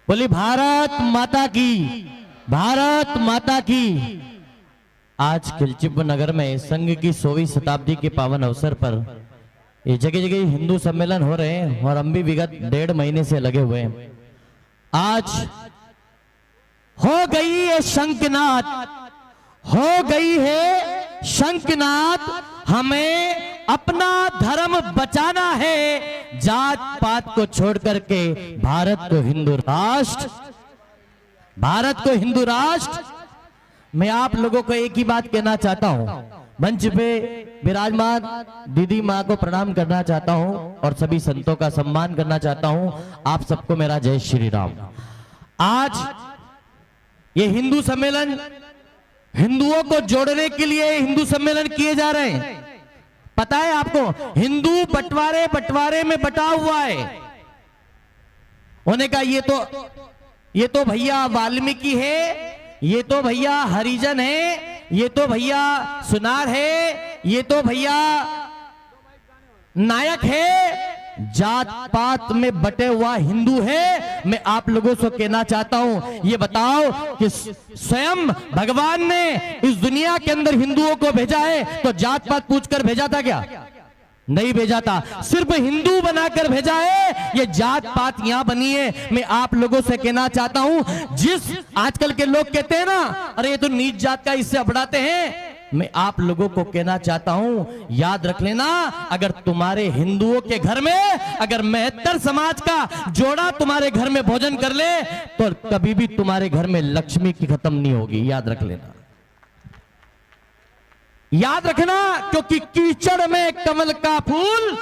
बोली भारत माता की, भारत माता की। आज खिलचिप नगर में संघ की 100वीं शताब्दी के पावन अवसर पर ये जगह जगह हिंदू सम्मेलन हो रहे हैं और हम भी विगत 1.5 महीने से लगे हुए हैं। आज हो गई है शंखनाद, हो गई है शंखनाद। हमें अपना धर्म बचाना है, जात पात को छोड़ करके भारत को हिंदू राष्ट्र, भारत को हिंदू राष्ट्र। मैं आप लोगों को एक ही बात कहना चाहता हूं, मंच पे विराजमान दीदी माँ को प्रणाम करना चाहता हूं और सभी संतों का सम्मान करना चाहता हूं। आप सबको मेरा जय श्री राम। आज ये हिंदू सम्मेलन, हिंदुओं को जोड़ने के लिए हिंदू सम्मेलन किए जा रहे हैं। पता है आपको, हिंदू बंटवारे बंटवारे में बटा हुआ है। होने का ये तो भैया वाल्मीकि है, ये तो भैया हरिजन है, ये तो भैया सुनार है, ये तो भैया नायक है। जात पात में बटे हुआ हिंदू है। मैं आप लोगों से कहना चाहता हूं, ये बताओ कि स्वयं भगवान ने इस दुनिया के अंदर हिंदुओं को भेजा है तो जात पात पूछकर भेजा था क्या? नहीं भेजा था, सिर्फ हिंदू बनाकर भेजा है। ये जात पात यहां बनी है। मैं आप लोगों से कहना चाहता हूं, जिस आजकल के लोग कहते हैं ना, अरे ये तो नीच जात का, इससे अपड़ाते हैं। मैं आप लोगों को कहना चाहता हूं, याद रख लेना, अगर तुम्हारे हिंदुओं के घर में अगर 73 समाज का जोड़ा तुम्हारे घर में भोजन कर ले तो कभी भी तुम्हारे घर में लक्ष्मी की खत्म नहीं होगी। याद रख लेना, याद रखना, क्योंकि कीचड़ में कमल का फूल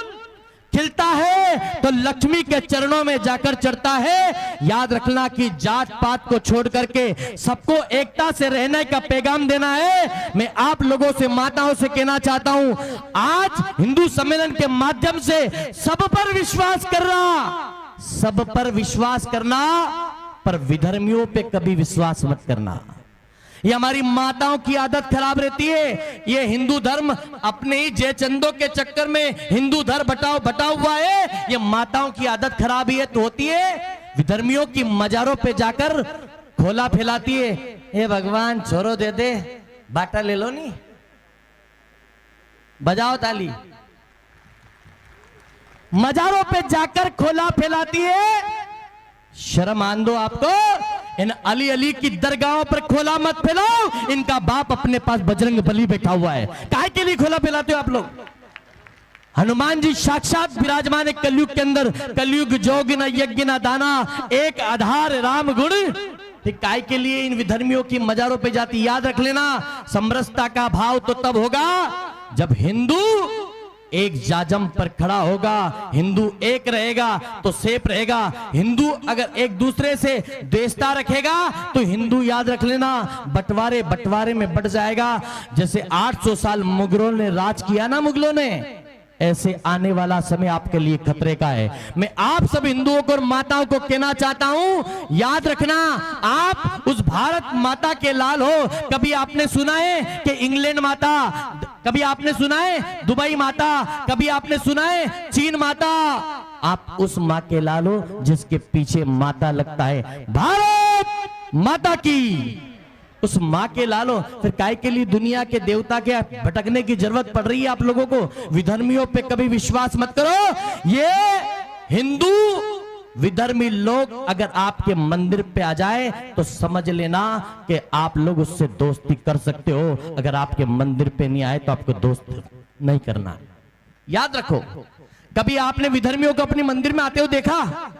खिलता है तो लक्ष्मी के चरणों में जाकर चढ़ता है। याद रखना कि जात पात को छोड़ करके सबको एकता से रहने का पैगाम देना है। मैं आप लोगों से, माताओं से कहना चाहता हूं, आज हिंदू सम्मेलन के माध्यम से सब पर विश्वास करना, सब पर विश्वास करना, पर विधर्मियों पे कभी विश्वास मत करना। ये हमारी माताओं की आदत खराब रहती है। ये हिंदू धर्म अपने ही जयचंदों के चक्कर में हिंदू धर्म बटा हुआ है। ये माताओं की आदत खराब ही है तो होती है, विधर्मियों की मजारों पे जाकर खोला फैलाती है। हे भगवान छोरो दे दे, बाटा ले लो, नहीं बजाओ ताली। मजारों पे जाकर खोला फैलाती है। शर्म आन दो आपको। इन अली अली की दरगाहों पर खोला मत फैलाओ। इनका बाप अपने पास बजरंग बली बैठा हुआ है, काहे के लिए खोला फैलाते हो आप लोग? हनुमान जी साक्षात विराजमान है कलयुग के अंदर। कलयुग जोग न यज्ञ न दाना, एक आधार राम गुण। काहे के लिए इन विधर्मियों की मजारों पे जाती? याद रख लेना, समरसता का भाव तो तब होगा जब हिंदू एक जाजम पर खड़ा होगा, हिंदू एक रहेगा तो सेफ रहेगा। हिंदू अगर एक दूसरे से द्वेषता रखेगा तो हिंदू, याद रख लेना, बंटवारे बंटवारे में बढ़ जाएगा। जैसे 800 साल मुगलों ने राज किया ना, मुगलों ने, ऐसे आने वाला समय आपके लिए खतरे का है। मैं आप सब हिंदुओं को और माताओं को कहना चाहता हूं, याद रखना, आप उस भारत माता के लाल हो। कभी आपने सुना है कि इंग्लैंड माता, कभी आपने सुना है दुबई माता, कभी आपने सुना है चीन माता? आप उस मां के लाल हो जिसके पीछे माता लगता है, भारत माता की, उस मां के लालो। फिर काय के लिए दुनिया के देवता के भटकने की जरूरत पड़ रही है आप लोगों को? विधर्मियों पे कभी विश्वास मत करो। ये हिंदू विधर्मी लोग अगर आपके मंदिर पे आ जाए तो समझ लेना कि आप लोग उससे दोस्ती कर सकते हो। अगर आपके मंदिर पे नहीं आए तो आपको दोस्त नहीं करना। याद रखो, कभी आपने विधर्मियों को अपने मंदिर में आते हो देखा?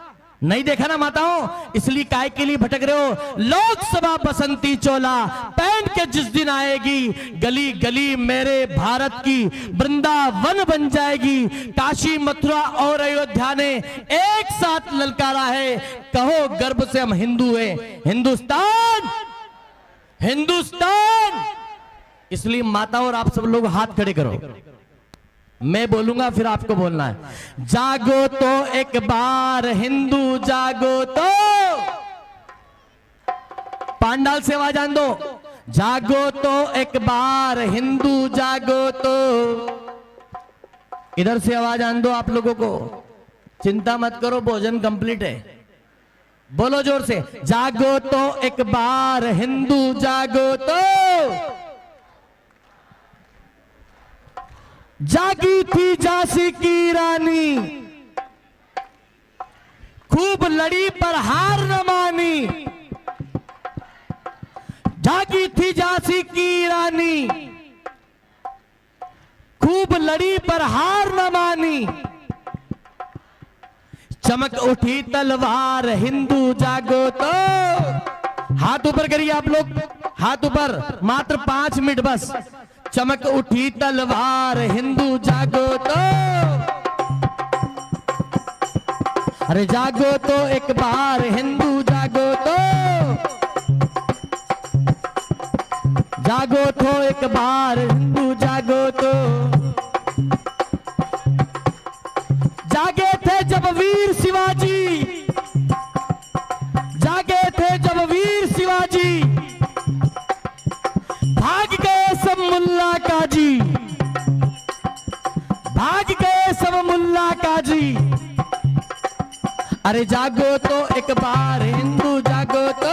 नहीं देखा ना माताओं? इसलिए काय के लिए भटक रहे हो? लोकसभा बसंती चोला पहन के जिस दिन आएगी, गली गली मेरे भारत की वृंदावन बन जाएगी। काशी मथुरा और अयोध्या ने एक साथ ललकारा है, कहो गर्व से हम हिंदू हैं। हिंदुस्तान, हिंदुस्तान। इसलिए माताओं और आप सब लोग हाथ खड़े करो, मैं बोलूंगा फिर आपको बोलना है। जागो तो एक बार हिंदू जागो तो, पांडाल से आवाज आन दो। जागो तो एक बार हिंदू जागो तो, इधर से आवाज आन दो आप लोगों को। चिंता मत करो, भोजन कंप्लीट है। बोलो जोर से, जागो तो एक बार हिंदू जागो तो। जागी थी झांसी की रानी, खूब लड़ी पर हार न मानी। जागी थी झांसी की रानी, खूब लड़ी पर हार न मानी। चमक उठी तलवार हिंदू जागो तो। हाथ ऊपर करिए आप लोग, हाथ ऊपर, मात्र 5 मिनट बस। चमक उठी तलवार हिंदू जागो तो। अरे जागो तो एक बार हिंदू जागो तो। जागो तो एक बार हिंदू जागो तो। जागे थे जब वीर शिवाजी, जागे थे जब वीर शिवाजी। भाग गए सब मुल्ला काजी, भाग गए सब मुल्ला काजी। अरे जागो तो एक बार हिंदू जागो तो।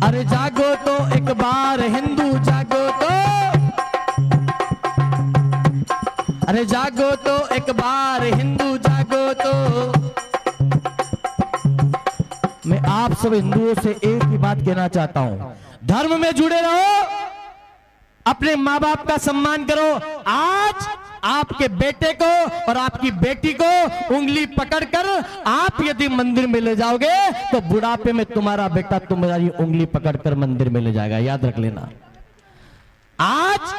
अरे जागो तो एक बार हिंदू जागो तो। अरे जागो तो एक बार हिंदू जागो तो। मैं आप सब हिंदुओं से एक ही बात कहना चाहता हूं, धर्म में जुड़े रहो, अपने माँ बाप का सम्मान करो। आज आपके बेटे को और आपकी बेटी को उंगली पकड़कर आप यदि मंदिर में ले जाओगे तो बुढ़ापे में तुम्हारा बेटा तुम्हारी उंगली पकड़कर मंदिर में ले जाएगा, याद रख लेना। आज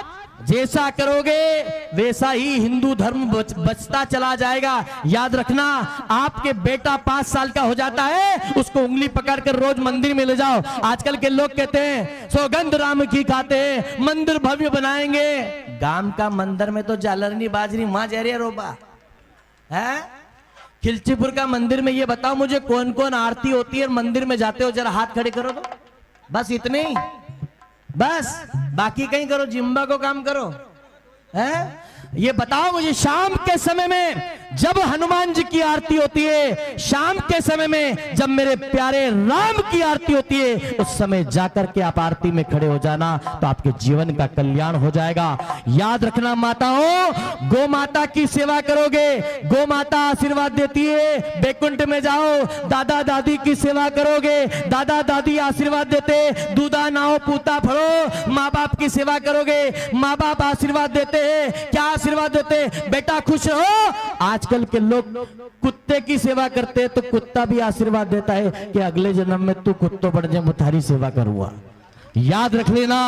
जैसा करोगे वैसा ही हिंदू धर्म बचता चला जाएगा। याद रखना, आपके बेटा 5 साल का हो जाता है, उसको उंगली पकड़कर रोज मंदिर में ले जाओ। आजकल के लोग कहते हैं सौगंध राम की खाते हैं, मंदिर भव्य बनाएंगे। गांव का मंदिर में तो जालरनी बाजरी मां जहरिया रोबा है। खिलचीपुर का मंदिर में ये बताओ मुझे कौन कौन आरती होती है? मंदिर में जाते हो जरा हाथ खड़े करो तो, बस इतने ही, बस बाकी कहीं करो, जिम्बा को काम करो है। ये बताओ मुझे, शाम के समय में जब हनुमान जी की आरती होती है, शाम के समय में जब मेरे प्यारे राम की आरती होती है, उस समय जाकर के आप आरती में खड़े हो जाना, तो आपके जीवन का कल्याण हो जाएगा। याद रखना माताओं, गौ माता की सेवा करोगे, गौ माता आशीर्वाद देती है। बैकुंठ में जाओ, दादा दादी की सेवा करोगे, दादा दादी आशीर्वाद देते। दूधा नाओ पूता फड़ो, माँ बाप की सेवा करोगे, माँ बाप आशीर्वाद देते हैं। क्या आशीर्वाद देते? बेटा खुश रहो। आजकल के लोग कुत्ते की सेवा करते हैं तो कुत्ता भी आशीर्वाद देता है कि अगले जन्म में तू कुत्तों बढ़ जाए, मैं थारी सेवा करूंगा। याद रख लेना,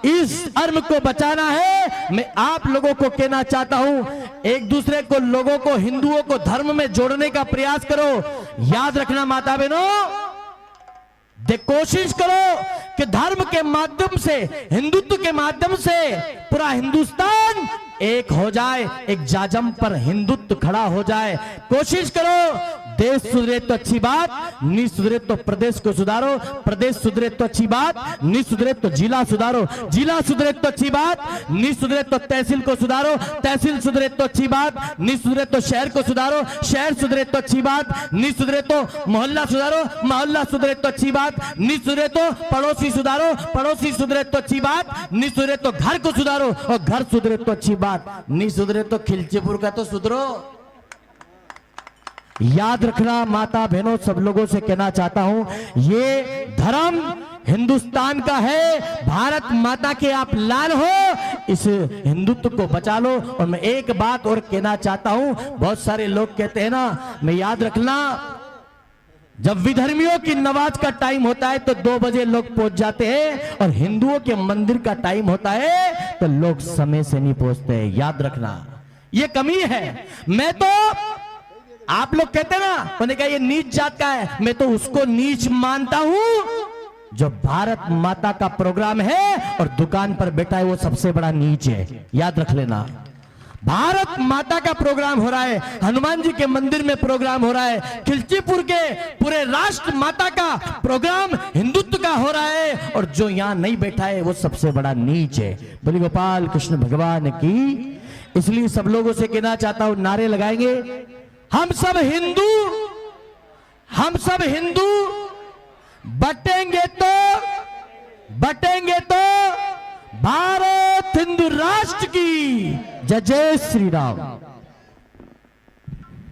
इस धर्म को बचाना है। मैं आप लोगों को कहना चाहता हूं, एक दूसरे को, लोगों को, हिंदुओं को धर्म में जोड़ने का प्रयास करो। याद रखना माता बहनों, कोशिश करो कि धर्म के माध्यम से, हिंदुत्व के माध्यम से पूरा हिंदुस्तान एक हो जाए, एक जाजम पर हिंदुत्व खड़ा हो जाए। कोशिश करो। देश सुधरे तो अच्छी बात, नहीं सुधरे तो प्रदेश को सुधारो, प्रदेश सुधरे तो अच्छी बात, नहीं सुधरे तो जिला सुधारो, जिला सुधरे तो अच्छी बात, नहीं सुधरे तो तहसील को सुधारो, तहसील सुधरे तो अच्छी बात, नहीं सुधरे तो शहर को सुधारो, शहर सुधरे तो अच्छी बात, नहीं सुधरे तो मोहल्ला सुधारो, मोहल्ला सुधरे तो अच्छी बात, नहीं सुधरे तो पड़ोसी सुधारो, पड़ोसी सुधरे तो अच्छी बात, नहीं सुधरे तो घर को सुधारो, और घर सुधरे तो अच्छी बात, नहीं सुधरे तो खिलचीपुर का तो सुधरो। याद रखना माता बहनों, सब लोगों से कहना चाहता हूं, ये धर्म हिंदुस्तान का है, भारत माता के आप लाल हो, इस हिंदुत्व को बचा लो। और मैं एक बात और कहना चाहता हूं, बहुत सारे लोग कहते हैं ना, मैं याद रखना, जब विधर्मियों की नमाज का टाइम होता है तो 2 बजे लोग पहुंच जाते हैं, और हिंदुओं के मंदिर का टाइम होता है तो लोग समय से नहीं पहुंचते। याद रखना, ये कमी है। मैं तो, आप लोग कहते हैं ना, मैंने कहा ये नीच जात का है, मैं तो उसको नीच मानता हूं जो भारत माता का प्रोग्राम है और दुकान पर बैठा है, वो सबसे बड़ा नीच है। याद रख लेना, भारत माता का प्रोग्राम हो रहा है, हनुमान जी के मंदिर में प्रोग्राम हो रहा है, खिलचीपुर के पूरे राष्ट्र माता का प्रोग्राम हिंदुत्व का हो रहा है, और जो यहां नहीं बैठा है वो सबसे बड़ा नीच है। बोले गोपाल कृष्ण भगवान की। इसलिए सब लोगों से कहना चाहता हूं, नारे लगाएंगे, हम सब हिंदू बटेंगे तो भारत हिंदू राष्ट्र की जय जय श्री राम।